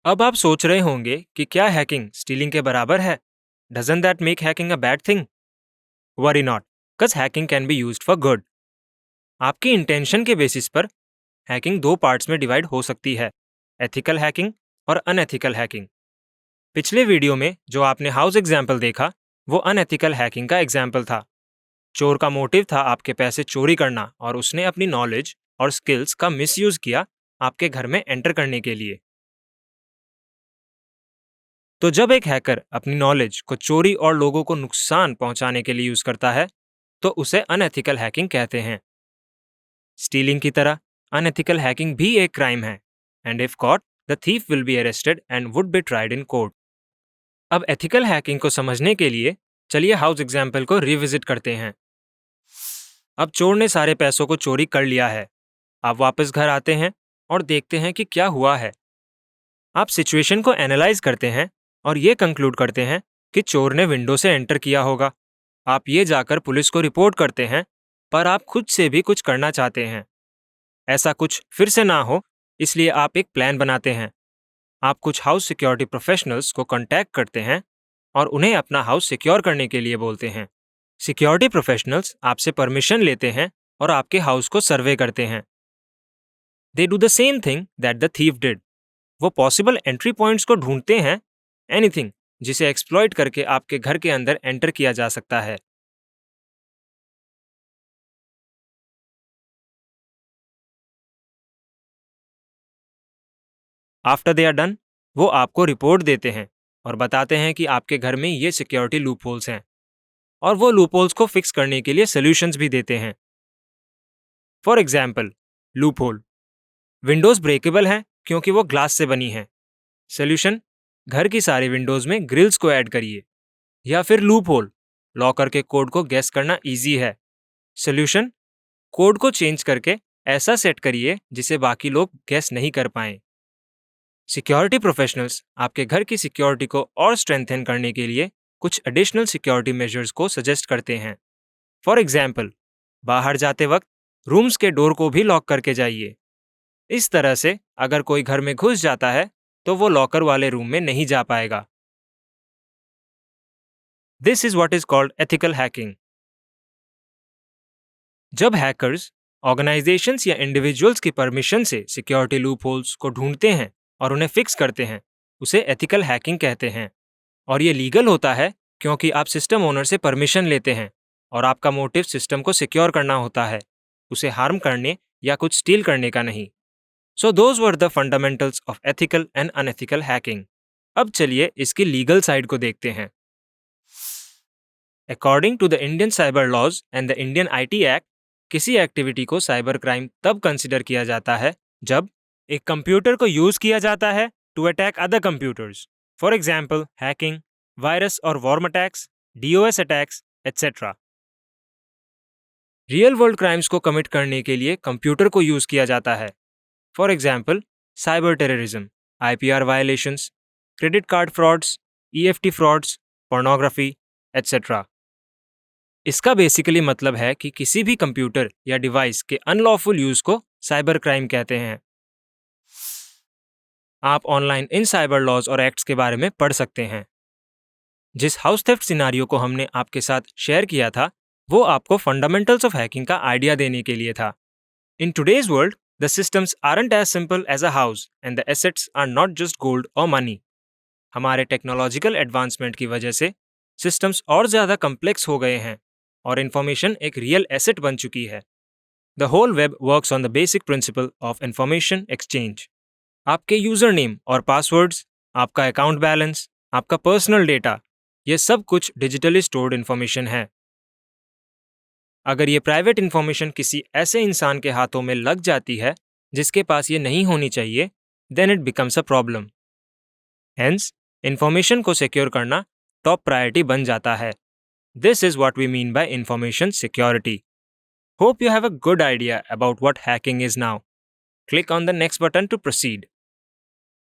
अब आप सोच रहे होंगे कि क्या हैकिंग स्टीलिंग के बराबर है? Doesn't that make hacking a bad thing? Worry not, because hacking can be used for good. आपकी इंटेंशन के बेसिस पर हैकिंग दो पार्ट्स में डिवाइड हो सकती है, एथिकल हैकिंग और अनएथिकल हैकिंग। पिछले वीडियो में जो आपने हाउस एग्जाम्पल देखा, वो अनएथिकल हैकिंग का एग्जाम्पल था। चोर का मोटिव था आपके पैसे चोरी करना और उसने अपनी नॉलेज और स्किल्स का मिसयूज किया आपके घर में एंटर करने के लिए। तो जब एक हैकर अपनी नॉलेज को चोरी और लोगों को नुकसान पहुंचाने के लिए यूज करता है, तो उसे अनएथिकल हैकिंग कहते हैं। स्टीलिंग की तरह अनएथिकल हैकिंग भी एक क्राइम है, and if caught the thief will be arrested and would be tried in court. अब एथिकल हैकिंग को समझने के लिए चलिए हाउस एग्जाम्पल को रिविजिट करते हैं। अब चोर ने सारे पैसों को चोरी कर लिया है। आप वापस घर आते हैं और देखते हैं कि क्या हुआ है। आप सिचुएशन को एनालाइज करते हैं और ये कंक्लूड करते हैं कि चोर ने विंडो से एंटर किया होगा। आप ये जाकर पुलिस को रिपोर्ट करते हैं, पर आप खुद से भी कुछ करना चाहते हैं। ऐसा कुछ फिर से ना हो, इसलिए आप एक प्लान बनाते हैं। आप कुछ हाउस सिक्योरिटी प्रोफेशनल्स को कांटेक्ट करते हैं और उन्हें अपना हाउस सिक्योर करने के लिए बोलते हैं। सिक्योरिटी प्रोफेशनल्स आपसे परमिशन लेते हैं और आपके हाउस को सर्वे करते हैं। They do the same thing that the thief did. वो पॉसिबल एंट्री पॉइंट्स को ढूंढते हैं, एनीथिंग जिसे एक्सप्लॉइट करके आपके घर के अंदर एंटर किया जा सकता है। आफ्टर दे आर डन, वो आपको रिपोर्ट देते हैं और बताते हैं कि आपके घर में ये सिक्योरिटी लूपहोल्स हैं, और वो लूपहोल्स को फिक्स करने के लिए सोल्यूशंस भी देते हैं। For example, loophole, Windows breakable हैं क्योंकि वो ग्लास से बनी हैं। सोल्यूशन, घर की सारी विंडोज में ग्रिल्स को ऐड करिए। या फिर लूपहोल, लॉकर के कोड को गेस करना इजी है। सोल्यूशन, कोड को चेंज करके ऐसा सेट करिए जिसे बाकी लोग गेस नहीं कर पाएं। सिक्योरिटी प्रोफेशनल्स आपके घर की सिक्योरिटी को और स्ट्रेंथन करने के लिए कुछ एडिशनल सिक्योरिटी मेजर्स को सजेस्ट करते हैं। फॉर एग्जाम्पल, बाहर जाते वक्त रूम्स के डोर को भी लॉक करके जाइए। इस तरह से अगर कोई घर में घुस जाता है तो वो लॉकर वाले रूम में नहीं जा पाएगा। This is what is called ethical hacking. जब हैकर्स ऑर्गेनाइजेशंस या इंडिविजुअल्स की परमिशन से सिक्योरिटी लूपहोल्स को ढूंढते हैं और उन्हें फिक्स करते हैं, उसे एथिकल हैकिंग कहते हैं। और ये लीगल होता है क्योंकि आप सिस्टम ओनर से परमिशन लेते हैं और आपका मोटिव सिस्टम को सिक्योर करना होता है, उसे हार्म करने या कुछ स्टील करने का नहीं। So those were the fundamentals of ethical and unethical hacking. अब चलिए इसकी लीगल साइड को देखते हैं। According to the Indian cyber laws and the Indian IT act, किसी एक्टिविटी को साइबर क्राइम तब कंसिडर किया जाता है जब एक कंप्यूटर को यूज किया जाता है to attack other computers. For example, hacking, virus और worm attacks, DOS attacks, etcetera. Real world crimes को कमिट करने के लिए कंप्यूटर को यूज किया जाता है। For example, cyber terrorism, IPR violations, credit card frauds, EFT frauds, pornography, etcetera. इसका बेसिकली मतलब है कि किसी भी कंप्यूटर या डिवाइस के अनलॉफुल यूज को साइबर क्राइम कहते हैं। आप ऑनलाइन इन साइबर लॉज और एक्ट्स के बारे में पढ़ सकते हैं। जिस हाउस थेफ्ट सिनारियो को हमने आपके साथ शेयर किया था, वो आपको फंडामेंटल्स ऑफ हैकिंग का आइडिया देने के लिए था। In today's world, the systems aren't as simple as a house and the assets are not just gold और मनी। हमारे टेक्नोलॉजिकल एडवांसमेंट की वजह से सिस्टम्स और ज़्यादा कम्प्लेक्स हो गए हैं और इन्फॉर्मेशन एक रियल एसेट बन चुकी है। The whole web works on the basic principle of information exchange. आपके यूजर नेम और पासवर्ड्स, आपका अकाउंट बैलेंस, आपका पर्सनल डेटा, ये सब कुछ डिजिटली स्टोर्ड इन्फॉर्मेशन है। अगर ये प्राइवेट इन्फॉर्मेशन किसी ऐसे इंसान के हाथों में लग जाती है जिसके पास ये नहीं होनी चाहिए, then it becomes a problem. Hence, information को सिक्योर करना टॉप प्रायोरिटी बन जाता है। This is what we mean by information security. Hope you have a good idea about what hacking is now. Click on the next button to proceed.